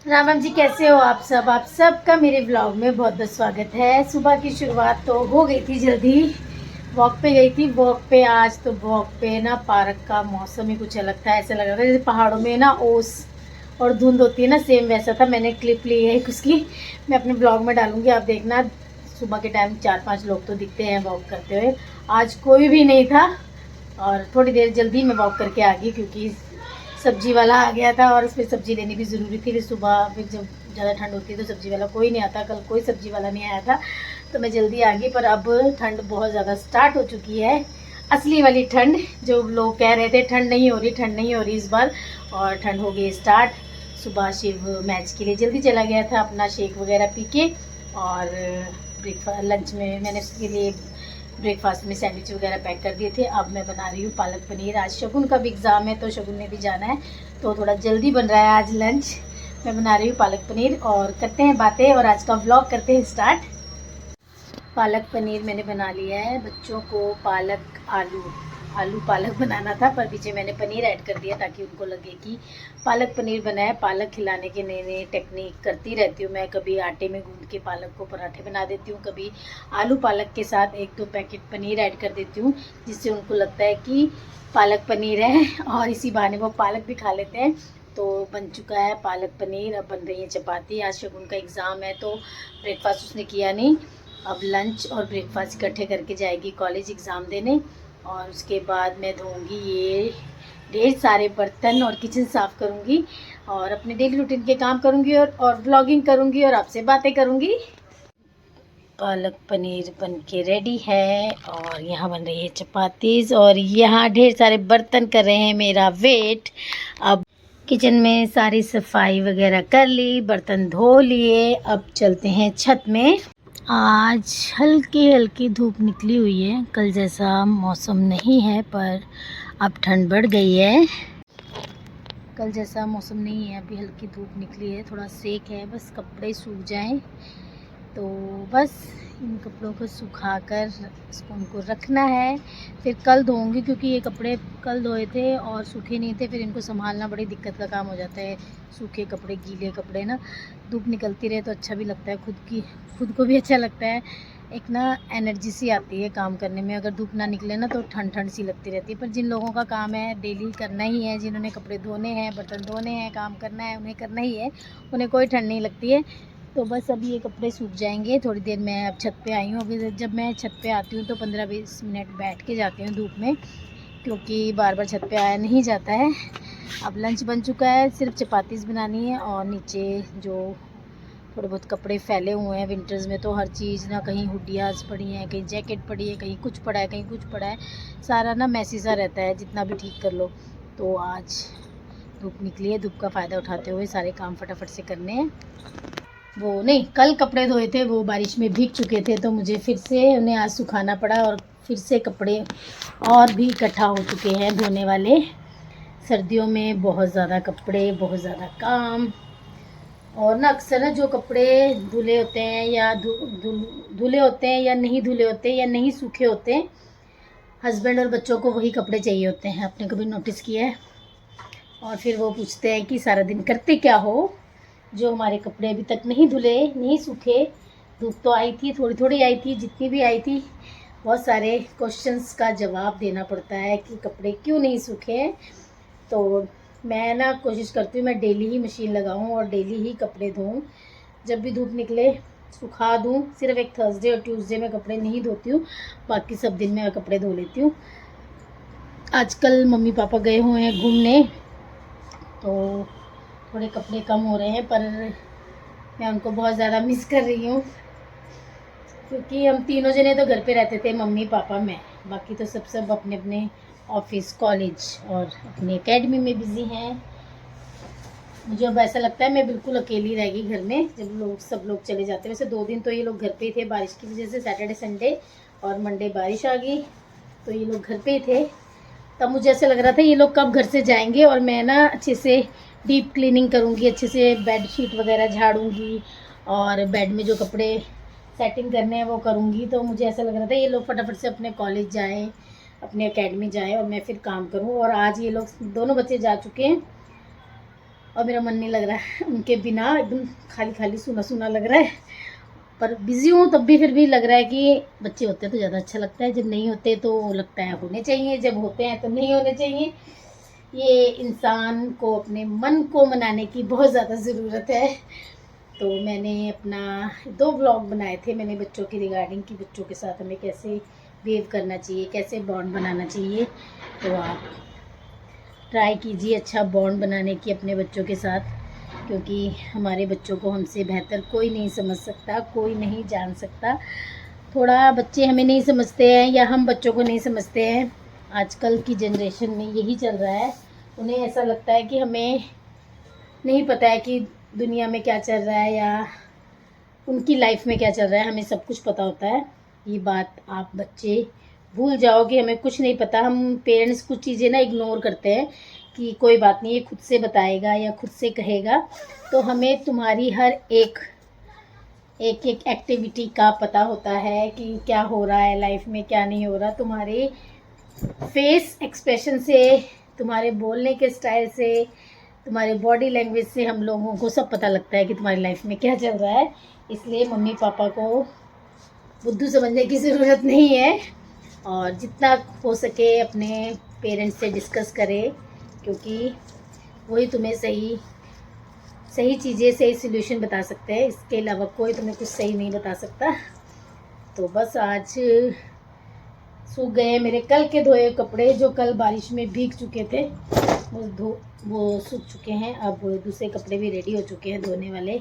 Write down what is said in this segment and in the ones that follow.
राम राम जी, कैसे हो आप सब? आप सबका मेरे ब्लॉग में बहुत बहुत स्वागत है। सुबह की शुरुआत तो हो गई थी जल्दी। वॉक पे गई थी। वॉक पे आज तो वॉक पे ना पार्क का मौसम ही कुछ अलग था। ऐसा लग रहा था जैसे पहाड़ों में ना ओस और धुंध होती है ना, सेम वैसा था। मैंने क्लिप ली है एक उसकी, मैं अपने ब्लॉग में डालूंगी, आप देखना। सुबह के टाइम 4-5 लोग तो दिखते हैं वॉक करते हुए। आज कोई भी नहीं था और थोड़ी देर जल्दी मैं वॉक करके आ गई क्योंकि सब्जी वाला आ गया था और उसमें सब्जी लेनी भी ज़रूरी थी। फिर सुबह फिर जब ज़्यादा ठंड होती है तो सब्जी वाला कोई नहीं आता। कल कोई सब्जी वाला नहीं आया था तो मैं जल्दी आ गई। पर अब ठंड बहुत ज़्यादा स्टार्ट हो चुकी है, असली वाली ठंड। जो लोग कह रहे थे ठंड नहीं हो रही, ठंड नहीं हो रही इस बार, और ठंड हो गई स्टार्ट। सुबह शिव मैच के लिए जल्दी चला गया था अपना शेक वगैरह पी के। और ब्रेकफास्ट लंच में मैंने उसके लिए ब्रेकफास्ट में सैंडविच वगैरह पैक कर दिए थे। अब मैं बना रही हूँ पालक पनीर। आज शगुन का भी एग्ज़ाम है तो शगुन ने भी जाना है तो थोड़ा जल्दी बन रहा है आज लंच। मैं बना रही हूँ पालक पनीर और करते हैं बातें और आज का व्लॉग करते हैं स्टार्ट। पालक पनीर मैंने बना लिया है। बच्चों को पालक आलू आलू पालक बनाना था पर पीछे मैंने पनीर ऐड कर दिया ताकि उनको लगे कि पालक पनीर बना है। पालक खिलाने के नए नए टेक्निक करती रहती हूँ मैं। कभी आटे में गूंद के पालक को पराठे बना देती हूँ, कभी आलू पालक के साथ 1-2 पैकेट पनीर ऐड कर देती हूँ जिससे उनको लगता है कि पालक पनीर है और इसी बहाने वो पालक भी खा लेते हैं। तो बन चुका है पालक पनीर। अब बन रही है चपाती। आज शगुन का एग्ज़ाम है तो ब्रेकफास्ट उसने किया नहीं। अब लंच और ब्रेकफास्ट इकट्ठे करके जाएगी कॉलेज एग्ज़ाम देने और उसके बाद मैं धोऊंगी ये ढेर सारे बर्तन और किचन साफ़ करूंगी और अपने डेली रूटीन के काम करूंगी और ब्लॉगिंग करूंगी और आपसे बातें करूंगी। पालक पनीर बन के रेडी है और यहाँ बन रही है चपातीज और यहाँ ढेर सारे बर्तन कर रहे हैं मेरा वेट। अब किचन में सारी सफाई वगैरह कर ली, बर्तन धो लिए। अब चलते हैं छत में। आज हल्की हल्की धूप निकली हुई है, कल जैसा मौसम नहीं है पर अब ठंड बढ़ गई है। कल जैसा मौसम नहीं है, अभी हल्की धूप निकली है, थोड़ा सेक है। बस कपड़े सूख जाएं तो बस इन कपड़ों को सुखाकर इसको उनको रखना है। फिर कल धोऊंगी क्योंकि ये कपड़े कल धोए थे और सूखे नहीं थे। फिर इनको संभालना बड़ी दिक्कत का काम हो जाता है। सूखे कपड़े, गीले कपड़े ना, धूप निकलती रहे तो अच्छा भी लगता है, खुद को भी अच्छा लगता है। एक ना एनर्जी सी आती है काम करने में। अगर धूप ना निकले ना तो ठंड ठंड सी लगती रहती है। पर जिन लोगों का काम है डेली करना ही है, जिन्होंने कपड़े धोने हैं, बर्तन धोने हैं, काम करना है, उन्हें करना ही है, उन्हें कोई ठंड नहीं लगती है। तो बस अभी ये कपड़े सूख जाएंगे थोड़ी देर। मैं अब छत पे आई हूँ। अभी जब मैं छत पे आती हूँ तो 15-20 मिनट बैठ के जाती हूँ धूप में क्योंकि बार बार छत पे आया नहीं जाता है। अब लंच बन चुका है, सिर्फ चपातीस बनानी है और नीचे जो थोड़े बहुत कपड़े फैले हुए हैं विंटर्स में तो हर चीज़ ना, कहीं हुडियाज़ पड़ी हैं, कहीं जैकेट पड़ी है, कहीं कुछ पड़ा है, कहीं कुछ पड़ा है। सारा ना मैसी सा रहता है जितना भी ठीक कर लो। तो आज धूप निकली है, धूप का फ़ायदा उठाते हुए सारे काम फटाफट से करने हैं। वो नहीं, कल कपड़े धोए थे वो बारिश में भीग चुके थे तो मुझे फिर से उन्हें आज सुखाना पड़ा और फिर से कपड़े और भी इकट्ठा हो चुके हैं धोने वाले। सर्दियों में बहुत ज़्यादा कपड़े, बहुत ज़्यादा काम। और ना अक्सर ना जो कपड़े धुले होते हैं या धुले होते हैं या नहीं धुले होते या नहीं सूखे होते हैं, हस्बैंड और बच्चों को वही कपड़े चाहिए होते हैं। आपने कभी नोटिस किया है? और फिर वो पूछते हैं कि सारा दिन करते क्या हो, जो हमारे कपड़े अभी तक नहीं धुले, नहीं सूखे। धूप तो आई थी, थोड़ी थोड़ी आई थी, जितनी भी आई थी बहुत सारे क्वेश्चंस का जवाब देना पड़ता है कि कपड़े क्यों नहीं सूखे हैं। तो मैं ना कोशिश करती हूँ मैं डेली ही मशीन लगाऊँ और डेली ही कपड़े धोऊँ। जब भी धूप निकले सुखा दूँ। सिर्फ एक थर्सडे और ट्यूसडे में कपड़े नहीं धोती हूँ, बाकी सब दिन मैं कपड़े धो लेती हूँ। आजकल मम्मी पापा गए हुए हैं घूमने तो थोड़े कपड़े कम हो रहे हैं पर मैं उनको बहुत ज़्यादा मिस कर रही हूँ क्योंकि हम तीनों जने तो घर पे रहते थे, मम्मी पापा मैं। बाकी तो सब अपने अपने ऑफिस, कॉलेज और अपनी एकेडमी में बिज़ी हैं। मुझे अब ऐसा लगता है मैं बिल्कुल अकेली रह गई घर में जब सब लोग चले जाते हैं। वैसे 2 दिन तो ये लोग घर पे ही थे बारिश की वजह से, सैटरडे संडे, और मंडे बारिश आ गई तो ये लोग घर पे ही थे। तब मुझे ऐसा लग रहा था ये लोग कब घर से जाएंगे और मैं ना अच्छे से डीप क्लीनिंग करूँगी, अच्छे से बेड शीट वगैरह झाड़ूंगी और बेड में जो कपड़े सेटिंग करने हैं वो करूँगी। तो मुझे ऐसा लग रहा था ये लोग फटाफट से अपने कॉलेज जाएँ, अपने एकेडमी जाएँ और मैं फिर काम करूँ। और आज ये लोग दोनों बच्चे जा चुके हैं और मेरा मन नहीं लग रहा है उनके बिना, एकदम खाली खाली सूना सूना लग रहा है। पर बिज़ी हूँ तब भी फिर भी लग रहा है कि बच्चे होते हैं तो ज़्यादा अच्छा लगता है, जब नहीं होते तो लगता है होने चाहिए, जब होते हैं तो नहीं होने चाहिए। ये इंसान को अपने मन को मनाने की बहुत ज़्यादा ज़रूरत है। तो मैंने अपना 2 व्लॉग बनाए थे मैंने बच्चों की रिगार्डिंग, कि बच्चों के साथ हमें कैसे बिहेव करना चाहिए, कैसे बॉन्ड बनाना चाहिए। तो आप ट्राई कीजिए अच्छा बॉन्ड बनाने की अपने बच्चों के साथ, क्योंकि हमारे बच्चों को हमसे बेहतर कोई नहीं समझ सकता, कोई नहीं जान सकता। थोड़ा बच्चे हमें नहीं समझते हैं या हम बच्चों को नहीं समझते हैं, आजकल की जनरेशन में यही चल रहा है। उन्हें ऐसा लगता है कि हमें नहीं पता है कि दुनिया में क्या चल रहा है या उनकी लाइफ में क्या चल रहा है, हमें सब कुछ पता होता है। ये बात आप बच्चे भूल जाओ कि हमें कुछ नहीं पता। हम पेरेंट्स कुछ चीज़ें ना इग्नोर करते हैं कि कोई बात नहीं, ये खुद से बताएगा या खुद से कहेगा। तो हमें तुम्हारी हर एक एक्टिविटी का पता होता है कि क्या हो रहा है लाइफ में, क्या नहीं हो रहा। तुम्हारे फेस एक्सप्रेशन से, तुम्हारे बोलने के स्टाइल से, तुम्हारे बॉडी लैंग्वेज से हम लोगों को सब पता लगता है कि तुम्हारी लाइफ में क्या चल रहा है। इसलिए मम्मी पापा को बुद्धू समझने की ज़रूरत नहीं है, और जितना हो सके अपने पेरेंट्स से डिस्कस करें, क्योंकि वही तुम्हें सही चीज़ें, सही सॉल्यूशन बता सकते हैं। इसके अलावा कोई तुम्हें कुछ सही नहीं बता सकता। तो बस आज सूख गए मेरे कल के धोए कपड़े, जो कल बारिश में भीग चुके थे, वो सूख चुके हैं। अब दूसरे कपड़े भी रेडी हो चुके हैं धोने वाले,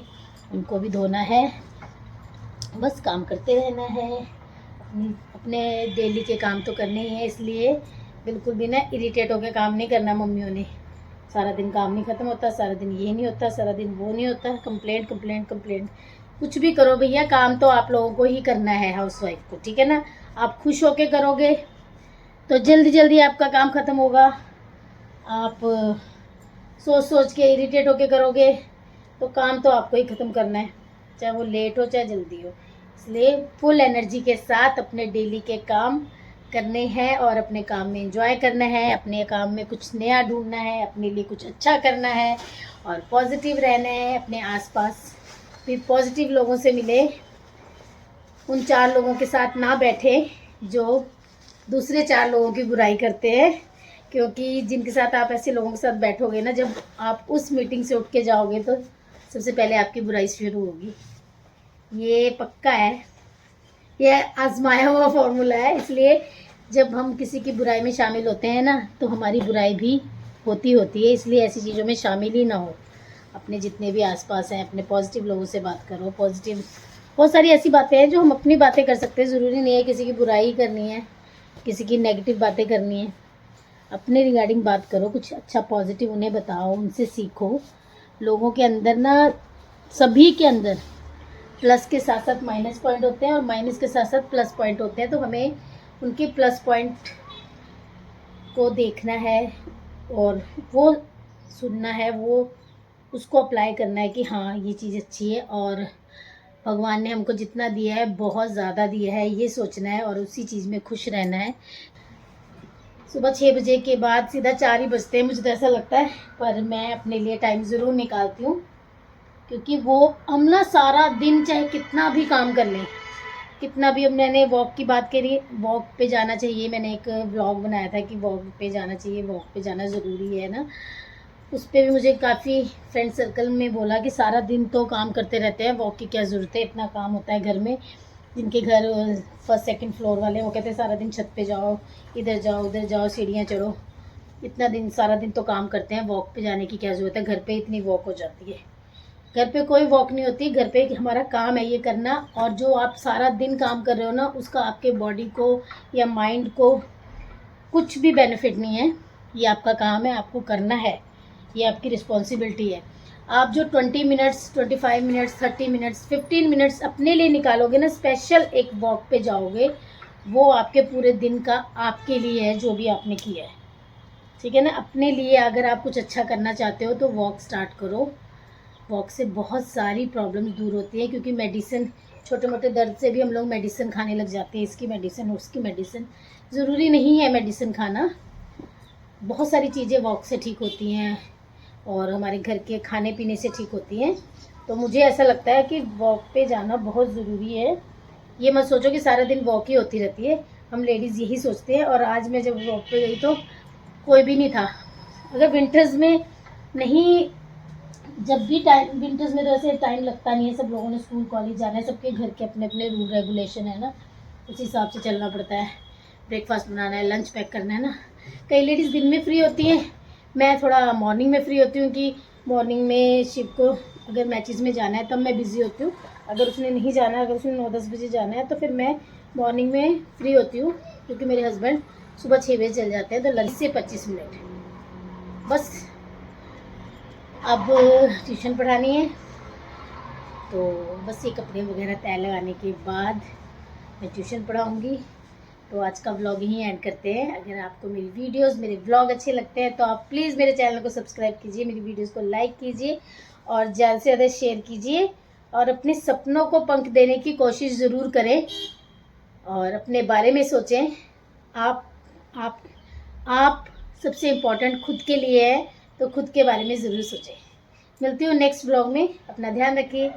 उनको भी धोना है। बस काम करते रहना है, अपने डेली के काम तो करने ही है। इसलिए बिल्कुल भी ना इरिटेट होकर काम नहीं करना मम्मियों ने। सारा दिन काम नहीं ख़त्म होता, सारा दिन ये नहीं होता, सारा दिन वो नहीं होता, कंप्लेंट कंप्लेंट कंप्लेंट। कुछ भी करो भैया, काम तो आप लोगों को ही करना है, हाउसवाइफ को, ठीक है ना। आप खुश होके करोगे तो जल्दी जल्दी आपका काम ख़त्म होगा। आप सोच सोच के इरिटेट होके करोगे तो काम तो आपको ही ख़त्म करना है, चाहे वो लेट हो चाहे जल्दी हो। इसलिए फुल एनर्जी के साथ अपने डेली के काम करने हैं और अपने काम में एंजॉय करना है, अपने काम में कुछ नया ढूंढना है, अपने लिए कुछ अच्छा करना है और पॉजिटिव रहना है। अपने आसपास फिर पॉजिटिव लोगों से मिले, उन 4 लोगों के साथ ना बैठे जो दूसरे 4 लोगों की बुराई करते हैं, क्योंकि जिनके साथ आप ऐसे लोगों के साथ बैठोगे ना, जब आप उस मीटिंग से उठ के जाओगे तो सबसे पहले आपकी बुराई शुरू होगी। ये पक्का है, ये आजमाया हुआ फॉर्मूला है। इसलिए जब हम किसी की बुराई में शामिल होते हैं ना, तो हमारी बुराई भी होती है। इसलिए ऐसी चीज़ों में शामिल ही ना हो। अपने जितने भी आसपास हैं, अपने पॉजिटिव लोगों से बात करो। पॉजिटिव बहुत सारी ऐसी बातें हैं जो हम अपनी बातें कर सकते हैं, ज़रूरी नहीं है किसी की बुराई करनी है, किसी की नेगेटिव बातें करनी है। अपने रिगार्डिंग बात करो, कुछ अच्छा पॉजिटिव उन्हें बताओ, उनसे सीखो। लोगों के अंदर ना, सभी के अंदर प्लस के साथ साथ माइनस पॉइंट होते हैं और माइनस के साथ साथ प्लस पॉइंट होते हैं। तो हमें उनके प्लस पॉइंट को देखना है और वो सुनना है, वो उसको अप्लाई करना है कि हाँ ये चीज़ अच्छी है और भगवान ने हमको जितना दिया है बहुत ज़्यादा दिया है, ये सोचना है और उसी चीज़ में खुश रहना है। सुबह 6 बजे के बाद सीधा 4 ही बजते हैं, मुझे तो ऐसा लगता है, पर मैं अपने लिए टाइम ज़रूर निकालती हूँ, क्योंकि वो हम ना सारा दिन चाहे कितना भी काम कर लें, कितना भी। अब मैंने वॉक की बात करी, वॉक पे जाना चाहिए, मैंने एक व्लॉग बनाया था कि वॉक पे जाना चाहिए, वॉक पे जाना ज़रूरी है ना। उस पर भी मुझे काफ़ी फ्रेंड सर्कल में बोला कि सारा दिन तो काम करते रहते हैं, वॉक की क्या ज़रूरत है, इतना काम होता है घर में। जिनके घर 1st 2nd फ्लोर वाले, वो कहते हैं सारा दिन छत पे जाओ, इधर जाओ उधर जाओ, सीढ़ियाँ चढ़ो, इतना दिन सारा दिन तो काम करते हैं, वॉक पे जाने की क्या ज़रूरत है, घर पे इतनी वॉक हो जाती है। घर पे कोई वॉक नहीं होती, घर पे हमारा काम है ये करना। और जो आप सारा दिन काम कर रहे हो ना, उसका आपके बॉडी को या माइंड को कुछ भी बेनिफिट नहीं है। ये आपका काम है, आपको करना है, ये आपकी रिस्पॉन्सिबिलिटी है। आप जो 20 मिनट्स, 25 मिनट्स, 30 मिनट्स, 15 मिनट्स अपने लिए निकालोगे ना, स्पेशल एक वॉक पे जाओगे, वो आपके पूरे दिन का आपके लिए है, जो भी आपने किया है, ठीक है ना। अपने लिए अगर आप कुछ अच्छा करना चाहते हो तो वॉक स्टार्ट करो। वॉक से बहुत सारी प्रॉब्लम्स दूर होती हैं, क्योंकि मेडिसिन, छोटे मोटे दर्द से भी हम लोग मेडिसिन खाने लग जाते हैं, इसकी मेडिसिन उसकी मेडिसिन। ज़रूरी नहीं है मेडिसिन खाना, बहुत सारी चीज़ें वॉक से ठीक होती हैं। और हमारे घर के खाने पीने से ठीक होती हैं। तो मुझे ऐसा लगता है कि वॉक पे जाना बहुत ज़रूरी है। ये मत सोचो कि सारा दिन वॉक ही होती रहती है, हम लेडीज़ यही सोचते हैं। और आज मैं जब वॉक पे गई तो कोई भी नहीं था। अगर विंटर्स में नहीं, जब भी टाइम, विंटर्स में तो ऐसे टाइम लगता नहीं है, सब लोगों ने स्कूल कॉलेज जाना है, सबके घर के अपने अपने रूल रेगुलेशन है ना, उस हिसाब से चलना पड़ता है। ब्रेकफास्ट बनाना है, लंच पैक करना है ना। कई लेडीज़ दिन में फ्री होती हैं, मैं थोड़ा मॉर्निंग में फ्री होती हूँ कि मॉर्निंग में शिव को अगर मैचेस में जाना है तब मैं बिज़ी होती हूँ। अगर उसने नहीं जाना है, अगर उसने 9-10 बजे जाना है तो फिर मैं मॉर्निंग में फ्री होती हूँ, क्योंकि मेरे हस्बैंड सुबह 6 बजे चल जाते हैं। तो लंच से 25 मिनट बस। अब ट्यूशन पढ़ानी है, तो बस ये कपड़े वगैरह तय लगाने के बाद मैं ट्यूशन पढ़ाऊँगी। तो आज का व्लॉग यहीं एंड करते हैं। अगर आपको मेरी वीडियोस, मेरे व्लॉग अच्छे लगते हैं तो आप प्लीज़ मेरे चैनल को सब्सक्राइब कीजिए, मेरी वीडियोस को लाइक कीजिए और ज़्यादा से ज़्यादा शेयर कीजिए। और अपने सपनों को पंख देने की कोशिश ज़रूर करें और अपने बारे में सोचें। आप आप आप सबसे इम्पोर्टेंट खुद के लिए है, तो खुद के बारे में ज़रूर सोचें। मिलती हूँ नेक्स्ट व्लॉग में। अपना ध्यान रखिए।